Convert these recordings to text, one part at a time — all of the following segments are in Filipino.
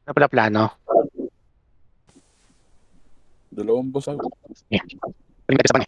Ano pala plano? Dalawang boss ako. Yeah. Pwede sa pang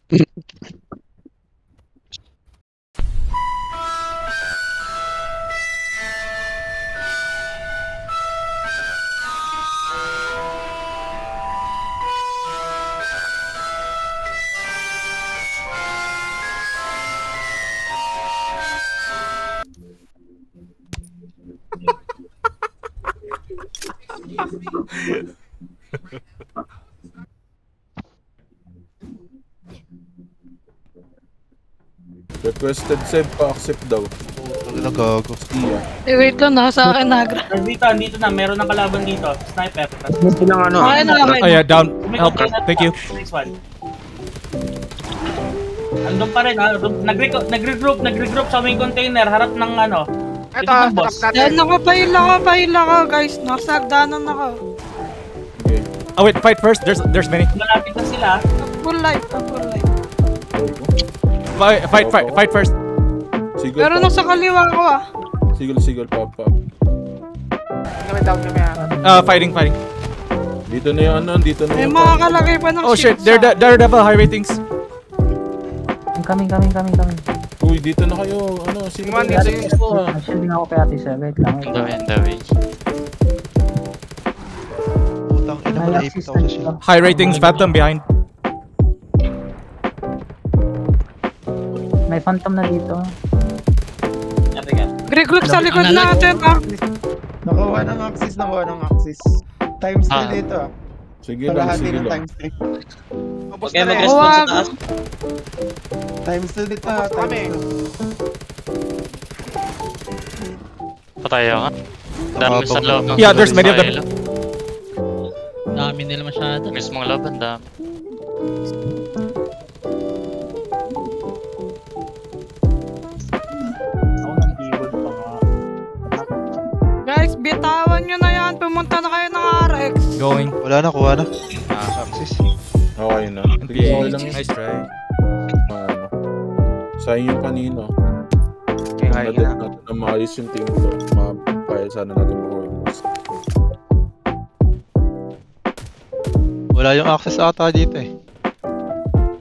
Requested save pa-accept daw. Nagago. Eh, wait lang, nasa akin nagra. Dito na, meron ng kalaban dito. Sniper. Gusto lang ano. Okay na, okay. Oh yeah, down. Help. Thank you. Next one. Andun pa rin ha. Nag-regroup sa main container. Harap ng ano. Ito, ng boss. Yan, nakapahila ka guys. Nasa hagdanan ako. Okay. Oh wait, fight first. There's many. Malapit na sila. Full life, full life. Fight first. Sigol Pero pa. nasa kaliwa ko ah. Sigol, pop. Kami down kami. Fighting. Dito na yung ano, dito na May yung mga kalagay pa ng Oh shit, shield sa- Daredevil high ratings. Coming. Uy, dito na kayo. Ano, sino ba Dito yung Shielding ako kay Ate Sir. Wait lang. Putang ina mo, naipit ako sa shield. High ratings, Phantom behind. May phantom na dito. Regroup sa likod natin ah. Nakuha ng axis. Times 3 dito ah. Sige lang. Times 3. Ubus na rin. Huwag. Times 2 dito ah. Ubus kami. Patayo nga. Dami sa loob. Yeah, there's many of them. Dami nila masyado. Mismong loob, ang dami. Ako ng keyword pa nga. Guys, bitawan nyo na yan. Pumunta na kayo ng RX. Going. Wala na, kuha na. Axis. Okay na. Okay lang yun. Nice try. Ano. Sayang yung kanino. Okay, Natin na maayos yung team ko. Mapaya sana natin makuha yung boss. Wala yung access ata dito eh.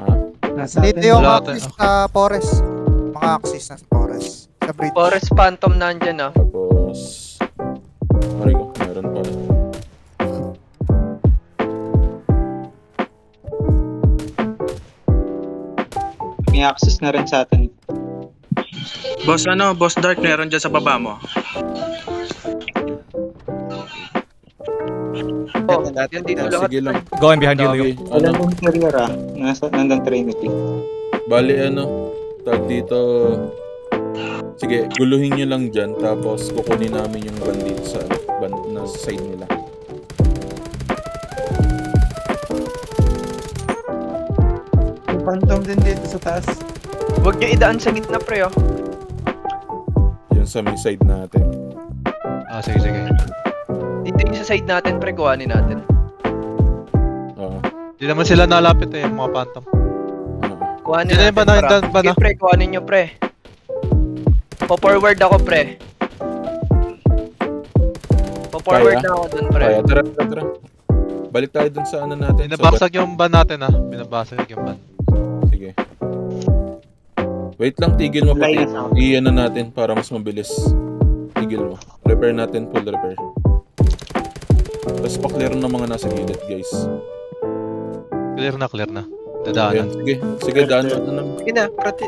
Ha? Nasa Dito atin. yung Wala axis sa forest. Mga axis na sa forest. Sa bridge. Forest Phantom nandyan ah. Tapos... Marigo, meron pala. May access na rin sa atin. Boss Dark, meron dyan sa baba mo. Oh, yan dito lahat. Sige lang. Going behind you, Leo. Okay, Walang ano, interior ah. Nandang Trinity. bali ano, tag dito. Sige, guluhin nyo lang dyan, tapos kukunin namin yung van dito sa van na side nila. May phantom din dito sa taas. Huwag nyo idaan sa gitna pre oh. Yun sa may side natin. Sige. Dito yung sa side natin pre, kuhanin natin. Di naman sila nalapit eh, yung mga phantom. Kuhanin Dito natin yung bana, para. bana. Sige pre, kuhanin nyo pre. Po-forward ako pre. Po-forward Kaya? na ako dun pre. Kaya, tara. Balik tayo dun sa ano natin. Binabasag yung ban natin ah. Binabasag yung ban. Sige. Wait lang, tigil mo pati. I-ano natin para mas mabilis. Tigil mo. Repair natin, full repair. Tapos pa-clear ng mga nasa gilid, guys. Clear na. Dadaanan. Ayan, sige, daan na naman. Sige na, prati.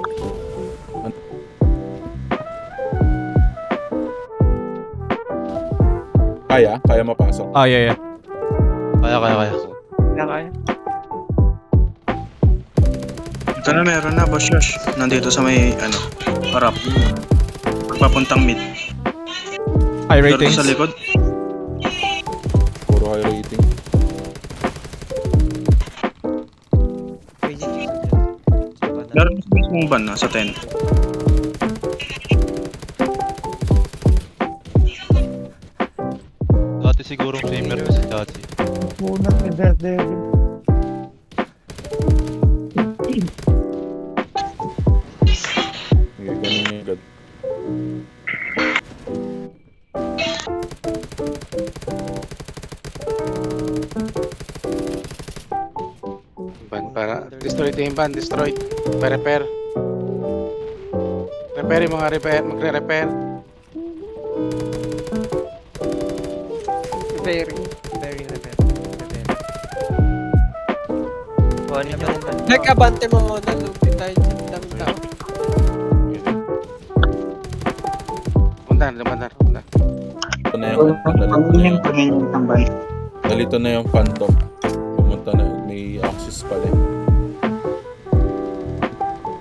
Kaya mapasok. Yeah. Kaya. Kaya. Ito na meron na, Boss Josh. Nandito sa may, harap. Papuntang mid. High ratings. Sa likod. Puro high rating. Meron sa mismong ban sa 10. Dati sigurong flamer ko si Chachi. Punat ni Daredevil. Sige, ganun yung agad. ban para destroy ito yung ban, destroy. Repair. Repair yung mga repair, magre-repair. Repair. Kuha niyo ba? Nagkabante mo muna, lupi tayo sa dami tao. Lumandar. Ito na yung dalito na yung phantom. Pumunta na, may access pala.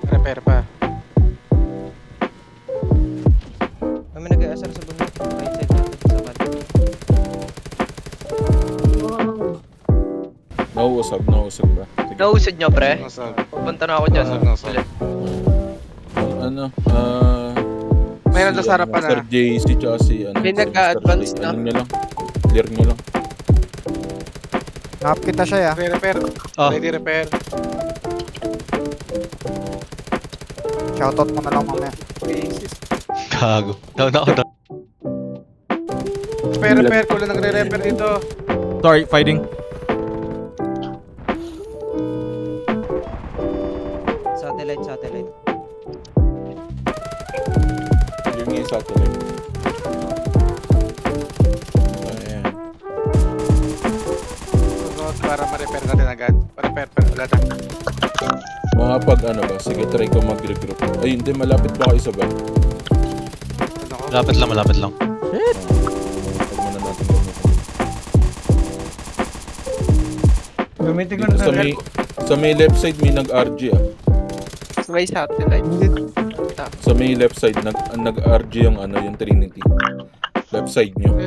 Repair pa. May nag-aasar sa bundok. Right side natin sa bundok. Nauusag ba? Sige. Nausad nyo, pre? Pupunta na ako dyan. Mayroon sa harapan na. Sir JC tsaka si May nag-a-advance na. Ano nyo lang? Clear nyo lang. Nakap kita siya ya. Repair. Ready repair. Shoutout mo na lang mamaya. Gago. Down ako. Repair. Kulang nagre-repair dito. Sorry, fighting. Satellite. Yung satellite. Ayan. Para ma-repair natin agad. Repair agad. Mga pag ano ba? Sige, try ko mag-regroup. Ay, hindi. Malapit ba kayo sa ban? Malapit lang. Shit! Pag muna natin Gamitin ko dito na sa may left side may nag-RG May satellite. Sa may left side nag-RG yung yung Trinity. Left side nyo.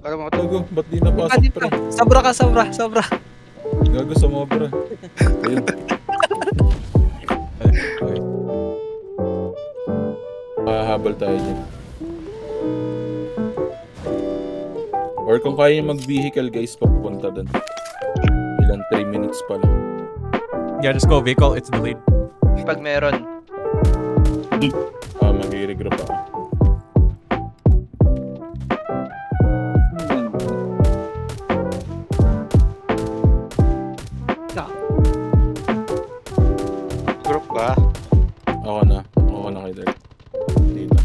Alam mo Gago, ba't di napasok pre? Sobra. Gago, sumobra. Ayun. Okay. Habal tayo dyan. Or kung kaya nyo mag-vehicle guys, papunta dun. Ilan 3 minutes pa lang. Yeah, just go vehicle. It's the lead. Pag meron. Mag-regroup ako. Group ka? Ako na kay Dirk. Dito.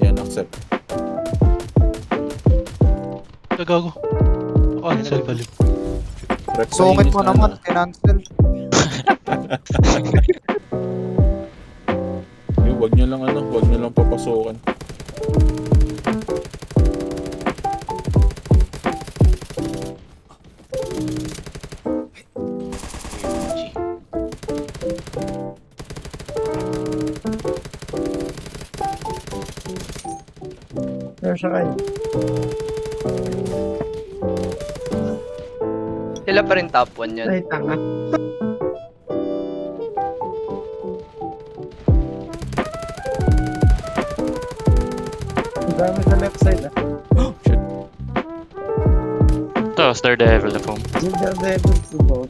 Yan, accept. Gago. Cancel balik. Sungit mo naman, kinancel. Wag nyo lang papasukan. Meron siya kayo. Sila pa rin top 1 yan. Ay, tanga. Ang dami sa left side Oh, shit. Ito, Star Devil na foam. Yung Daredevil to go.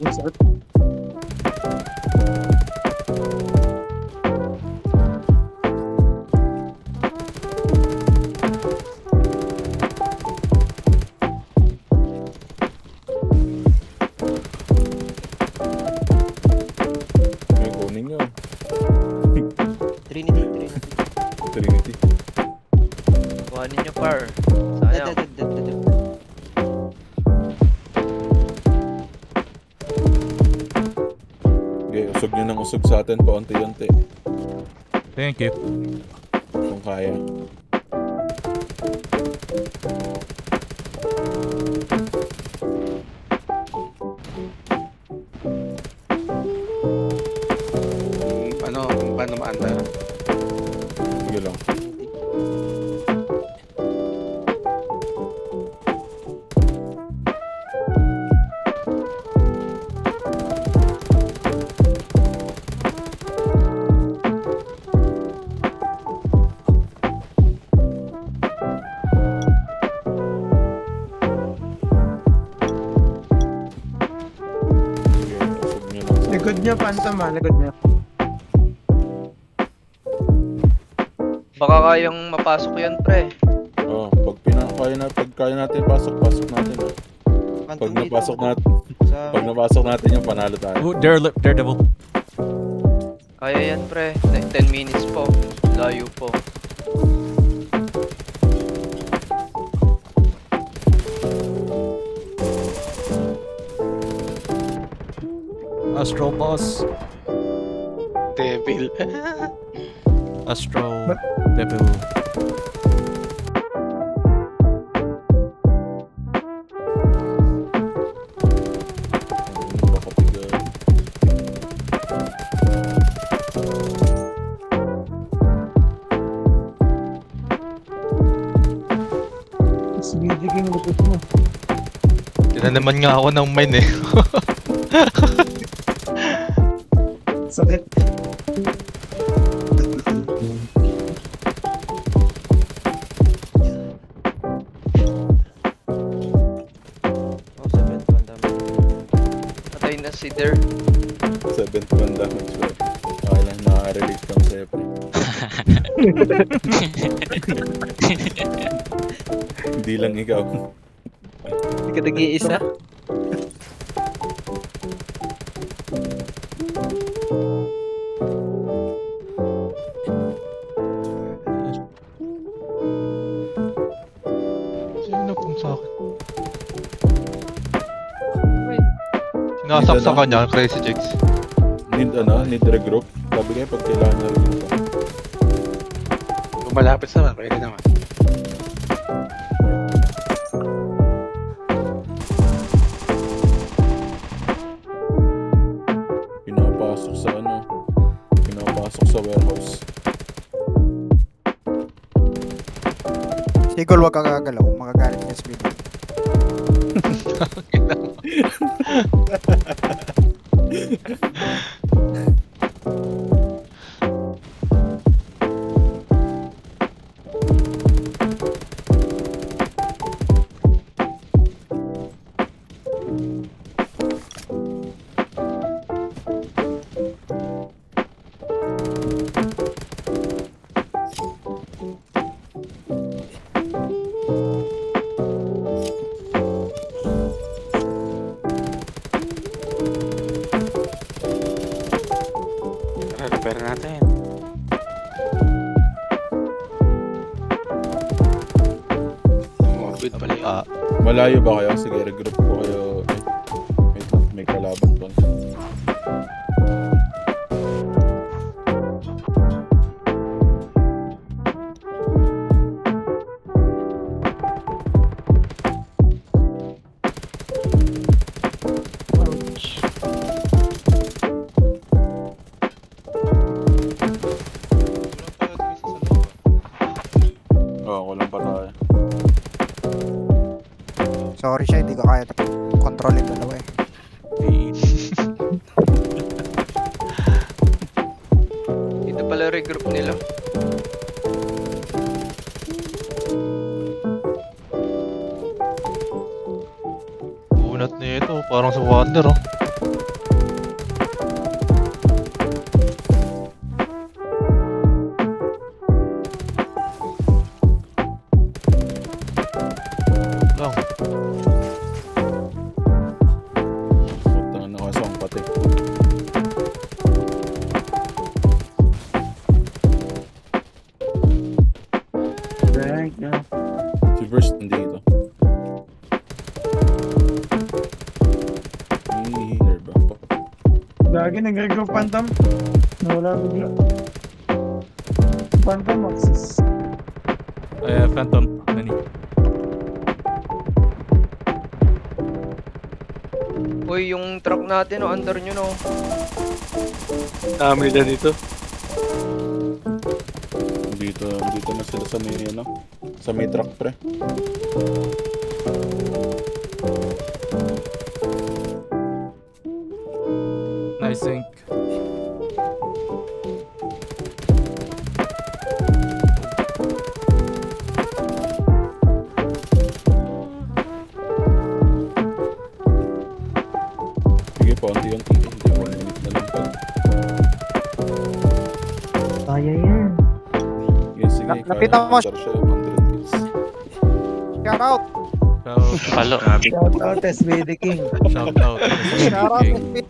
Trinity. Kuhanin nyo par. Sayang. Okay, usog nyo ng usog sa atin paunti-unti. Thank you. Kung kaya. Paano maanda? Sige lang. Likod niya, Phantom likod niya. Baka kayang mapasok yan, pre. Pag kaya natin pasok natin. Pag napasok natin, Pag napasok natin yung panalo tayo. Oh, Daredevil. Kaya yan, pre. 10 minutes po. Layo po. Astro Boss. Devil. Astro Devil. Sige, lupit mo. Tinanaman nga ako ng mine eh. Sakit. Patay na si Der. 71 damage bro. Okay lang, nakaka-relate kang siyempre. Hindi lang ikaw. Hindi ka nag-iisa. Sino pong sa akin? Sinasaksak ka niya, Crazy Jigs. Need regroup. Sabi kayo pag kailangan na regroup. Kung malapit naman, pwede naman. Pinapasok sa warehouse. Sigol, wag kang gagalaw. Makagalit niya sa video. Repair natin. Morbid pala yun. Malayo ba kayo? Sige, regroup ko kayo. Wait lang, may kalaban pa. Kulang pa tayo. Sorry siya, hindi ko kaya kontrolin dalawa eh. Ito pala regroup nila. Unat nito, parang sa Wonder oh. Lang. Tangan na kasang pati. Right now. Si Burst nandito. Healer ba? Gagi, nag-regroup Phantom. Nawala bigla. Phantom Axis. Phantom. Nani? Uy, yung truck natin, oh, under nyo, no? Dami na dito. Dito na sila sa may, ano, sa may truck pre. Nice sync. Sige po, unti-unti. Hindi, 1 minute na lang pa. Kaya yan. Sige, Napitan mo. Siya, 100 kills. Shout out! Shout Palo. Grabe. Shout out SBD King. out. Shout out, SBD King.